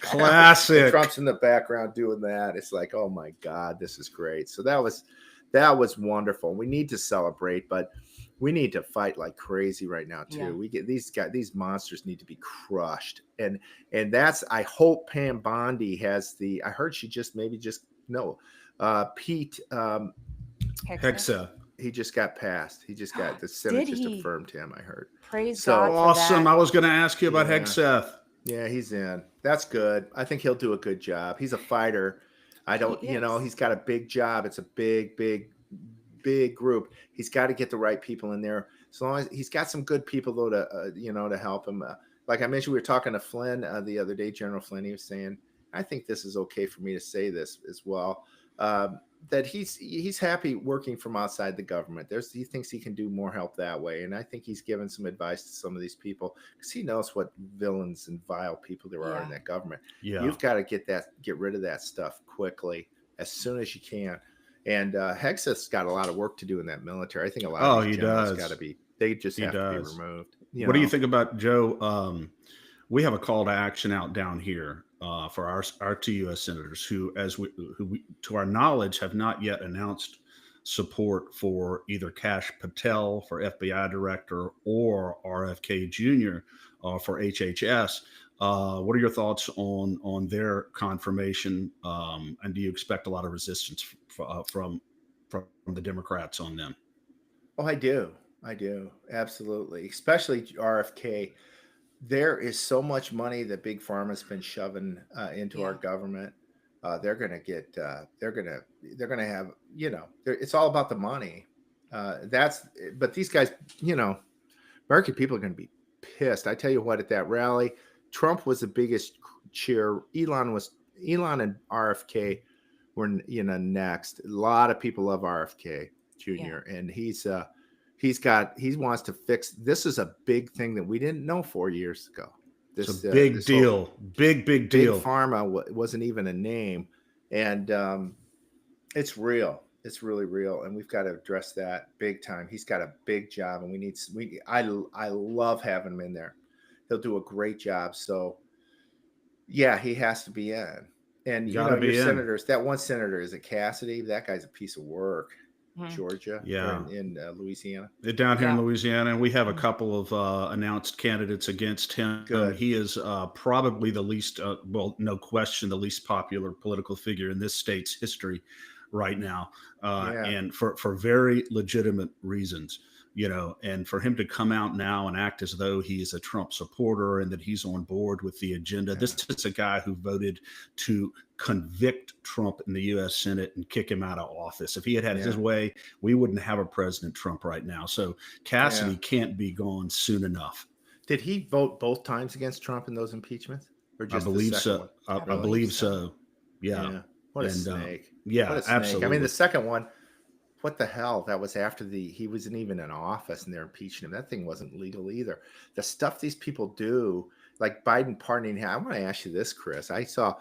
Classic. Trump's in the background doing that. It's like, oh my God, this is great. So that was wonderful. We need to celebrate, but we need to fight like crazy right now too. Yeah. We get these monsters need to be crushed. And that's, I hope Pam Bondi has I heard she Pete Hegseth. He just got passed. He just got the Senate just affirmed him. I heard. Praise God. Awesome. I was going to ask you about Hegseth. Yeah, he's in. That's good. I think he'll do a good job. He's a fighter. He's got a big job. It's a big group. He's got to get the right people in there. As long as he's got some good people though to help him. Like I mentioned, we were talking to Flynn the other day. General Flynn, he was saying, I think this is okay for me to say this as well. That he's happy working from outside the government. He thinks he can do more help that way. And I think he's given some advice to some of these people because he knows what villains and vile people there are in that government. Yeah. You've got to get rid of that stuff quickly as soon as you can. And Hegseth's got a lot of work to do in that military. I think a lot of these generals got to be, they just have to be removed. What do you think about, Joe? We have a call to action out down here. for our two U.S. senators who, to our knowledge, have not yet announced support for either Kash Patel for FBI director or RFK Jr. For HHS. What are your thoughts on their confirmation? And do you expect a lot of resistance from the Democrats on them? Oh, I do. I do. Absolutely. Especially RFK. There is so much money that Big Pharma's been shoving into our Yeah. government. They're going to get, they're going to, they're going to have, it's all about the money. But these guys, American people are going to be pissed. I tell you what, at that rally, Trump was the biggest cheer. Elon and RFK were, next. A lot of people love RFK Jr. Yeah. And he wants to fix. This is a big thing that we didn't know 4 years ago. It's a big deal. Big deal. Big Pharma wasn't even a name. And it's real. It's really real, and we've got to address that big time. He's got a big job, and I love having him in there. He'll do a great job. So, yeah, he has to be in. And your senators. That one senator, is it Cassidy? That guy's a piece of work. Georgia, yeah, in Louisiana. Down here in Louisiana, and we have a couple of announced candidates against him. Good. He is probably the least, no question, the least popular political figure in this state's history right now, and for very legitimate reasons, and for him to come out now and act as though he is a Trump supporter and that he's on board with the agenda. This is a guy who voted to convict Trump in the U.S. Senate and kick him out of office. If he had his way, we wouldn't have a President Trump right now. So Cassidy can't be gone soon enough. Did he vote both times against Trump in those impeachments? Or just I believe so. I believe so. Yeah. What a snake. Yeah, what a snake. Absolutely. I mean, the second one, what the hell? That was after he wasn't even in office and they're impeaching him. That thing wasn't legal either. The stuff these people do, like Biden pardoning him. I want to ask you this, Chris. I saw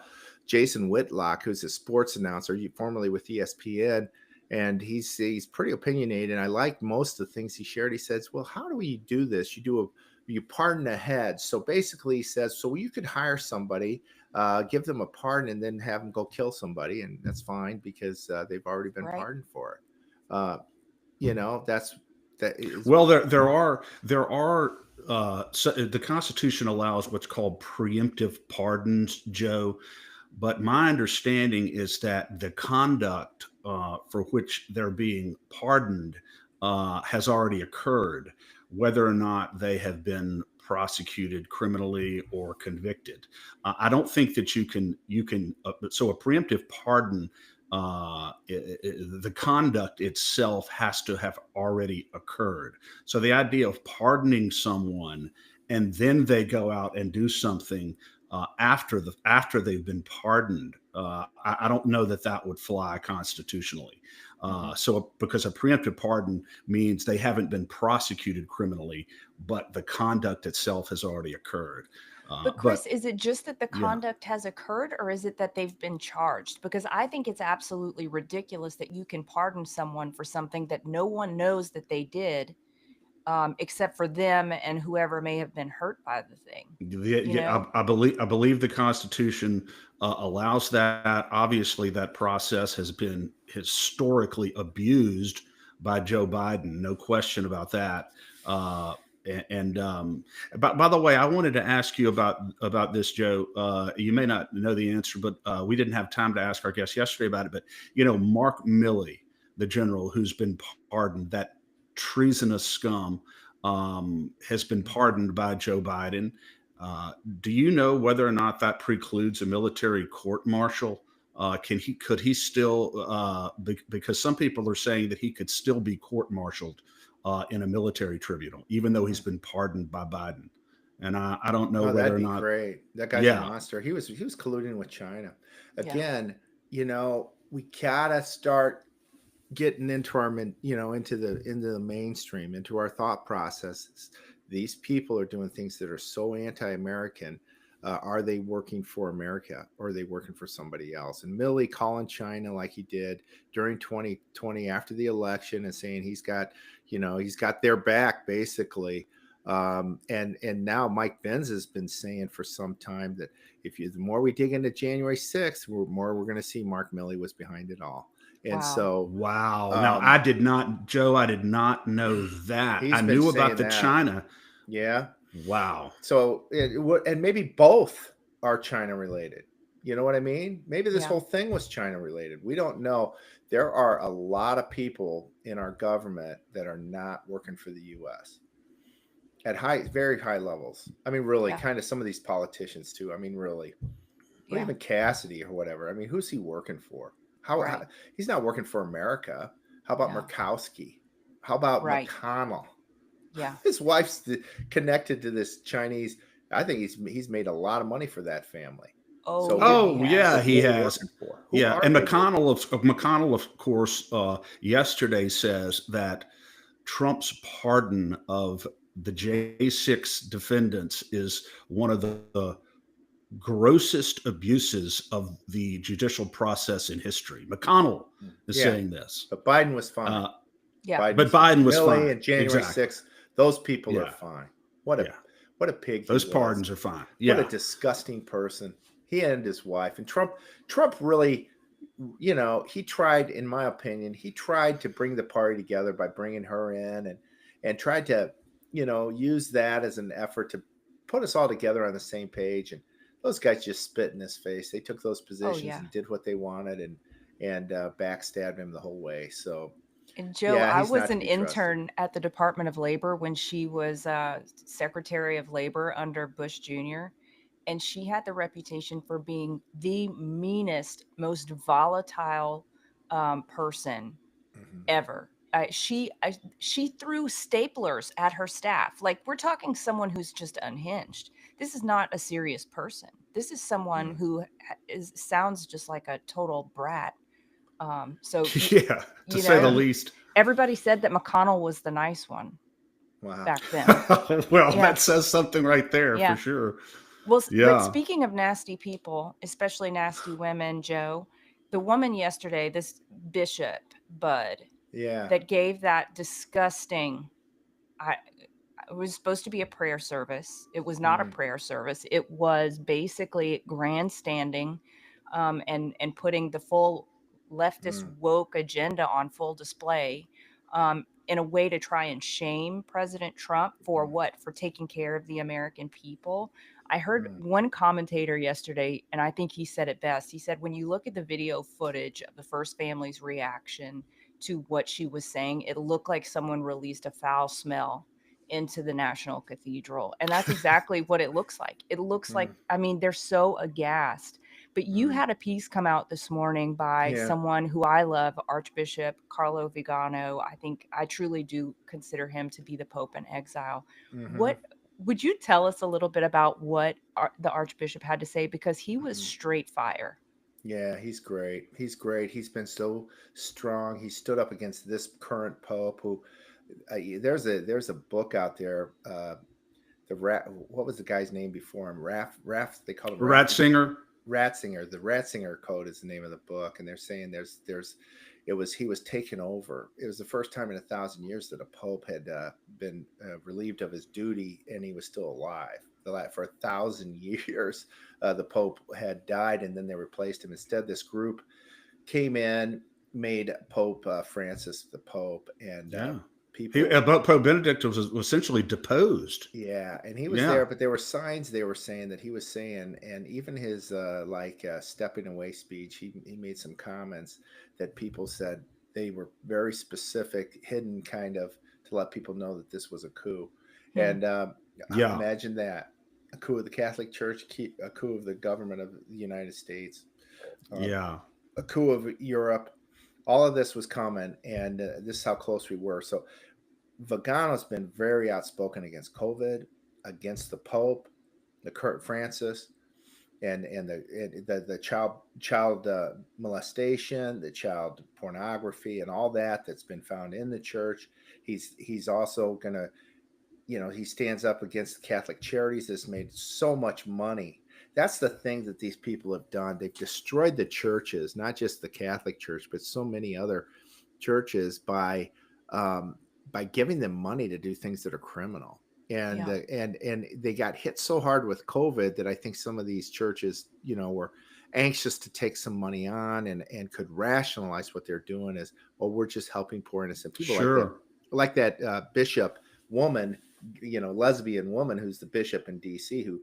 Jason Whitlock, who's a sports announcer, formerly with ESPN, and he's pretty opinionated. And I liked most of the things he shared. He says, well, how do we do this? You pardon ahead. So basically he says, so you could hire somebody, give them a pardon, and then have them go kill somebody. And that's fine because they've already been pardoned for it. Well, there are so the Constitution allows what's called preemptive pardons, Joe. But my understanding is that the conduct for which they're being pardoned has already occurred, whether or not they have been prosecuted criminally or convicted. I don't think that you can. So a preemptive pardon, the conduct itself has to have already occurred. So the idea of pardoning someone and then they go out and do something after they've been pardoned, I don't know that would fly constitutionally. So because a preemptive pardon means they haven't been prosecuted criminally, but the conduct itself has already occurred. But Chris, is it just that the conduct has occurred, or is it that they've been charged? Because I think it's absolutely ridiculous that you can pardon someone for something that no one knows that they did, except for them and whoever may have been hurt by the thing. I believe the Constitution allows that. Obviously, that process has been historically abused by Joe Biden. No question about that. By the way, I wanted to ask you about this, Joe. You may not know the answer, but we didn't have time to ask our guest yesterday about it. But Mark Milley, the general who's been pardoned, that treasonous scum, has been pardoned by Joe Biden. Do you know whether or not that precludes a military court-martial? Could he still? Because some people are saying that he could still be court-martialed in a military tribunal, even though he's been pardoned by Biden. And I don't know whether or not. Great. That guy's a monster. He was colluding with China. Again, we gotta start getting into into the mainstream, into our thought processes. These people are doing things that are so anti-American. Are they working for America, or are they working for somebody else? And Milley calling China like he did during 2020 after the election and saying he's got their back, basically. And now Mike Benz has been saying for some time that the more we dig into January 6th, we're going to see Mark Milley was behind it all. And Wow. so, Wow. Now I did not, Joe, I did not know that. he's I been knew about saying the that. China. Yeah. Wow. So, and maybe both are China related. You know what I mean? Maybe this Yeah. whole thing was China related. We don't know. There are a lot of people in our government that are not working for the U.S. at very high levels. I mean, really, Yeah. kind of some of these politicians too. I mean, really, or Yeah. even Cassidy or whatever. I mean, who's he working for? How he's not working for America. How about No. Murkowski? How about Right. McConnell? Yeah. His wife's connected to this Chinese. I think he's made a lot of money for that family. Oh, So Oh, yeah, so he who are they has. working for? Who Yeah, are and they working McConnell, of course, yesterday says that Trump's pardon of the J6 defendants is one of the grossest abuses of the judicial process in history. McConnell is Yeah. saying this. But Biden was fine. Yeah. But Biden was Milley fine. and January Exactly. 6th, those people are Yeah. fine. What a pig he Those was. pardons are fine. What Yeah. a disgusting person. He and his wife. And Trump really, he tried, in my opinion, he tried to bring the party together by bringing her in and tried to, use that as an effort to put us all together on the same page. And those guys just spit in his face. They took those positions yeah. and did what they wanted and backstabbed him the whole way. So, And Joe, yeah, I he's was not to an be trusted. intern at the Department of Labor when she was Secretary of Labor under Bush Jr. And she had the reputation for being the meanest, most volatile person Mhm. ever. She threw staplers at her staff. Like, we're talking someone who's just unhinged. This is not a serious person. This is someone who sounds just like a total brat. So Yeah, to say the least. everybody said that McConnell was the nice one Wow. back then. Well, Yeah. that says something right there Yeah. for sure. Well, Yeah. but speaking of nasty people, especially nasty women, Joe, the woman yesterday, this Bishop Bud, Yeah. that gave that disgusting, it was supposed to be a prayer service. It was not a prayer service. It was basically grandstanding and putting the full leftist woke agenda on full display in a way to try and shame President Trump for what? For taking care of the American people. I heard one commentator yesterday, and I think he said it best. He said, when you look at the video footage of the first family's reaction to what she was saying, it looked like someone released a foul smell into the National Cathedral. And that's exactly what it looks like. It looks like, I mean, they're so aghast. But you had a piece come out this morning by someone who I love, Archbishop Carlo Vigano. I truly do consider him to be the Pope in exile. What would you tell us a little bit about what the Archbishop had to say? Because he was straight fire. Yeah, he's great. He's great. He's been so strong. He stood up against this current Pope who there's a book out there. What was the guy's name before him? They called him Ratzinger. Ratzinger. The Ratzinger Code is the name of the book, and they're saying he was taken over. It was the first time in 1,000 years that a pope had been relieved of his duty, and he was still alive. For 1,000 years, the pope had died, and then they replaced him. Instead, this group came in, made Pope Francis the Pope, and Pope Benedict was essentially deposed. Yeah, and he was there, but there were signs they were saying that he was saying, and even his stepping away speech, he made some comments that people said they were very specific, hidden kind of to let people know that this was a coup. And imagine that. A coup of the Catholic Church, a coup of the government of the United States, a coup of Europe. All of this was coming, and this is how close we were. So Vigano's been very outspoken against COVID, against the Pope, the Kurt Francis, and the child molestation, the child pornography, and all that's been found in the church. He's also gonna, he stands up against the Catholic Charities that's made so much money. That's the thing that these people have done. They've destroyed the churches, not just the Catholic Church, but so many other churches by giving them money to do things that are criminal. and Yeah. and they got hit so hard with COVID that I think some of these churches, were anxious to take some money on, and could rationalize what they're doing as, well, we're just helping poor innocent people, Sure. like that bishop woman, lesbian woman who's the bishop in DC who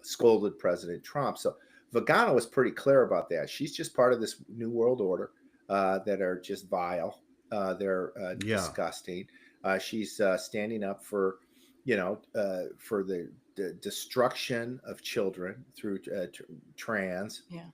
scolded President Trump. So Vagano was pretty clear about that. She's just part of this new world order that are just vile. They're Yeah. disgusting. She's standing up for, for the destruction of children through trans Yeah.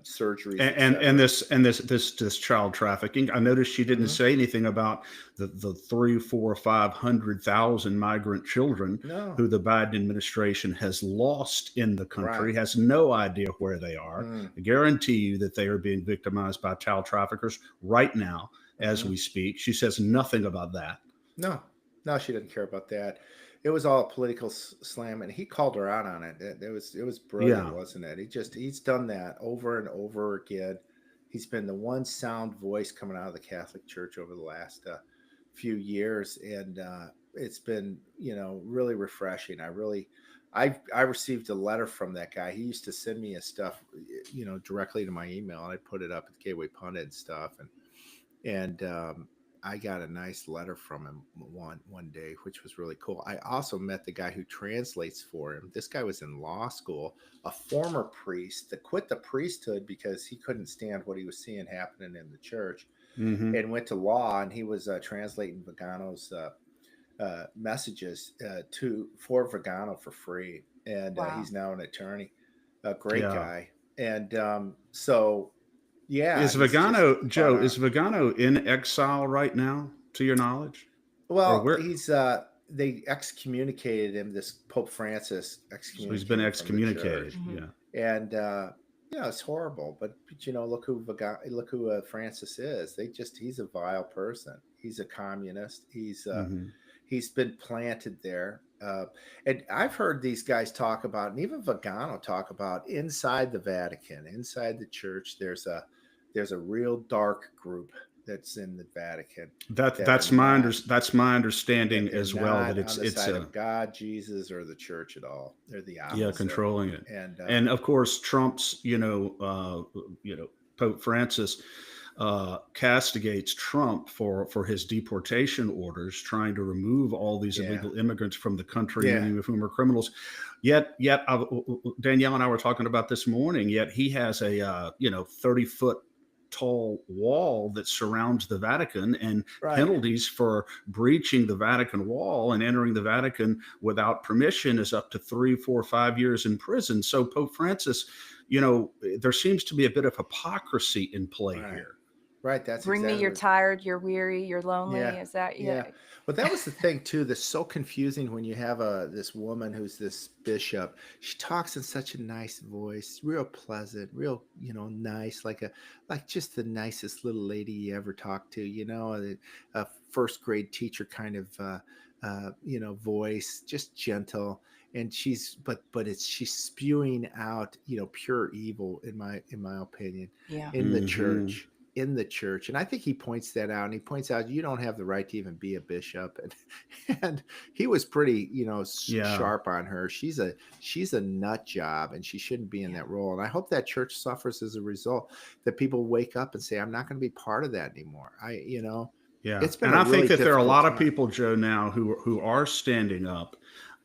surgeries, And etc. this child trafficking. I noticed she didn't Mhm. say anything about the 3, 4, 500,000 migrant children No, who the Biden administration has lost in the country, right. has no idea where they are. Mm, I guarantee you that they are being victimized by child traffickers right now as mhm. we speak. She says nothing about that. No, no, she didn't care about that. It was all a political slam, and he called her out on it. It was brilliant, Yeah. wasn't it? He's done that over and over again. He's been the one sound voice coming out of the Catholic Church over the last few years, and it's been really refreshing. I received a letter from that guy. He used to send me his stuff, directly to my email, and I put it up at the Gateway Pundit and stuff, and I got a nice letter from him one day, which was really cool. I also met the guy who translates for him. This guy was in law school, a former priest that quit the priesthood because he couldn't stand what he was seeing happening in the church, Hmm. and went to law. And he was translating Vagano's messages for Vagano for free. And Wow. he's now an attorney, a great Yeah. guy. And so, yeah, Is he's just Vagano, spot Joe, on. is Vagano in exile right now, to your knowledge? Or Well, where? he's they excommunicated him. This Pope Francis So he's been excommunicated him from the excommunicated. church, Hmm. Yeah. and it's horrible. But look who Francis is. He's a vile person. He's a communist. Hmm. He's been planted there. And I've heard these guys talk about, and even Vagano talk about, inside the Vatican, inside the church, there's a real dark group that's in the Vatican That that are that's my not that's my that understanding they're as well. That not on it's the it's side a of God, Jesus, or the church at all. They're the yeah, opposite. controlling it. And And of course, Trump's Pope Francis castigates Trump for his deportation orders, trying to remove all these yeah, illegal immigrants from the country, yeah, many of whom are criminals. Yet Danielle and I were talking about this morning. Yet he has a 30-foot tall wall that surrounds the Vatican, and right. penalties for breaching the Vatican wall and entering the Vatican without permission is up to 3, 4, 5 years in prison. So Pope Francis, there seems to be a bit of hypocrisy in play Right. here. Right. That's Bring me, exactly you're what. tired, you're weary, you're lonely. Yeah, Is that, yeah? yeah. But that was the thing too. That's so confusing when you have this woman who's this bishop. She talks in such a nice voice, real pleasant, real nice, like just the nicest little lady you ever talked to. A first grade teacher kind of voice, just gentle. And she's spewing out pure evil in my opinion Yeah. in the Hmm. church and I think he points that out, and he points out you don't have the right to even be a bishop, and he was pretty Yeah. sharp on her. She's a nut job, and she shouldn't be in Yeah. that role. And I hope that church suffers as a result, that people wake up and say, I'm not going to be part of that anymore. Yeah, It's been and a I think really that there are a difficult lot of time. people, Joe, now who are standing up,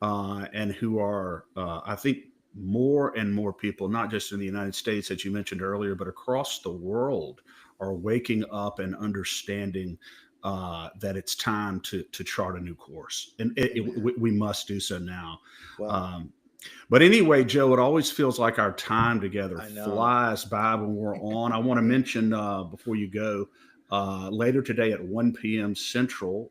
and who are, I think, more and more people, not just in the United States, as you mentioned earlier, but across the world, are waking up and understanding that it's time to chart a new course, and Amen. we must do so now. Well, Um, but anyway, Joe, it always feels like our time together I know. flies by when we're on. I want to mention before you go, later today at 1 p.m. Central,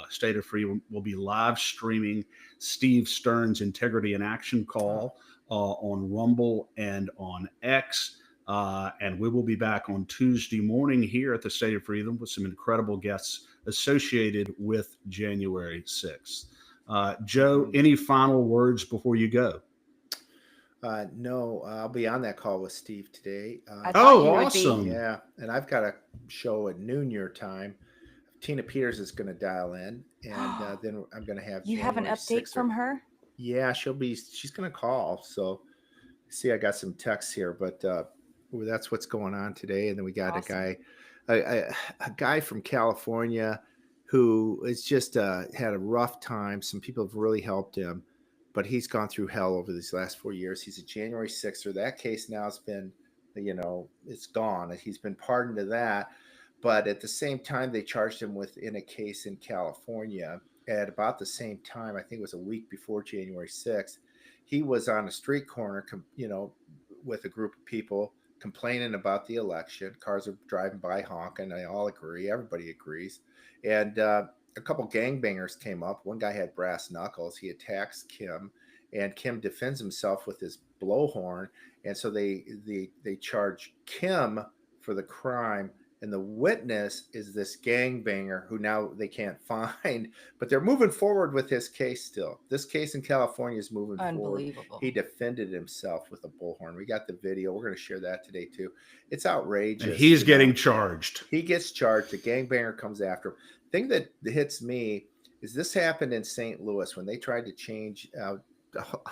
State of Free will be live streaming Steve Stern's Integrity in Action Oh, call on Rumble and on X. And we will be back on Tuesday morning here at the State of Freedom with some incredible guests associated with January 6th. Joe, mhm. any final words before you go? No, I'll be on that call with Steve today. I thought Oh, you would be. awesome. Yeah, and I've got a show at noon your time, Tina Peters is going to dial in, and then I'm going to have You have an January update 6th from her? Yeah, she's going to call. So see, I got some texts here, but well, that's what's going on today. And then we got Awesome. a guy from California who is just had a rough time. Some people have really helped him, but he's gone through hell over these last 4 years. He's a January 6th. That case now has been, it's gone. He's been pardoned of that. But at the same time, they charged him in a case in California at about the same time. I think it was a week before January 6th. He was on a street corner, with a group of people complaining about the election. Cars are driving by honking. They all agree. Everybody agrees. And a couple gangbangers came up. One guy had brass knuckles. He attacks Kim, and Kim defends himself with his blowhorn. And so they charge Kim for the crime. And the witness is this gangbanger who now they can't find, but they're moving forward with his case still. This case in California is moving forward. Unbelievable. He defended himself with a bullhorn. We got the video. We're going to share that today too. It's outrageous. And he's getting charged. He gets charged. The gangbanger comes after him. The thing that hits me is this happened in St. Louis when they tried to change.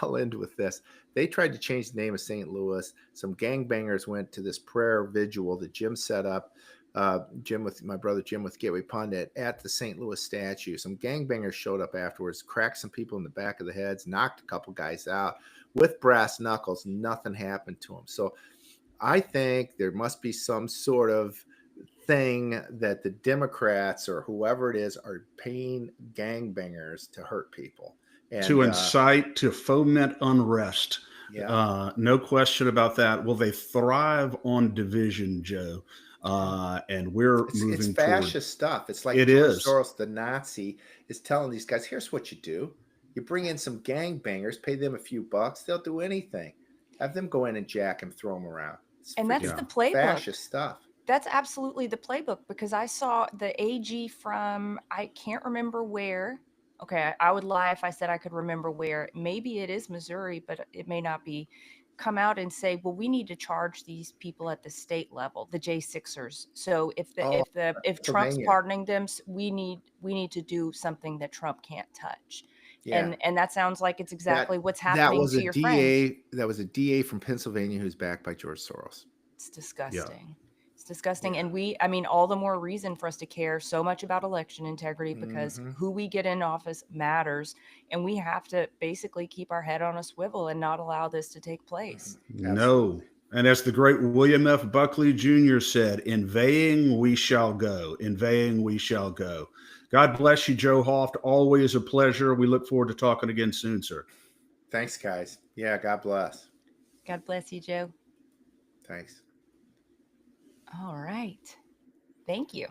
I'll end with this. They tried to change the name of St. Louis. Some gangbangers went to this prayer vigil that Jim set up. My brother Jim with Gateway Pundit at the St. Louis statue. Some gangbangers showed up afterwards, cracked some people in the back of the heads, knocked a couple guys out with brass knuckles. Nothing happened to them. So I think there must be some sort of thing that the Democrats or whoever it is are paying gangbangers to hurt people. And, to incite, to foment unrest. Yeah. No question about that. Will they thrive on division, Joe? And we're moving it's fascist stuff. It's like George Soros, the Nazi, is telling these guys, here's what you do. You bring in some gangbangers, pay them a few bucks, they'll do anything. Have them go in and jack him, throw him around. And that's the playbook. Fascist stuff. That's absolutely the playbook, because I saw the AG from, I can't remember where. Okay, I would lie if I said I could remember where. Maybe it is Missouri, but it may not be. Come out and say, well, we need to charge these people at the state level, the J6ers. So if Trump's pardoning them, we need to do something that Trump can't touch. Yeah. And that sounds like it's exactly what's happening to your friends. That was a DA from Pennsylvania who's backed by George Soros. It's disgusting. Yeah. It's disgusting. Yeah. And all the more reason for us to care so much about election integrity, because who we get in office matters. And we have to basically keep our head on a swivel and not allow this to take place. No. And as the great William F. Buckley Jr. said, inveighing we shall go. Inveighing we shall go. God bless you, Joe Hoft. Always a pleasure. We look forward to talking again soon, sir. Thanks, guys. Yeah, God bless. God bless you, Joe. Thanks. All right. Thank you.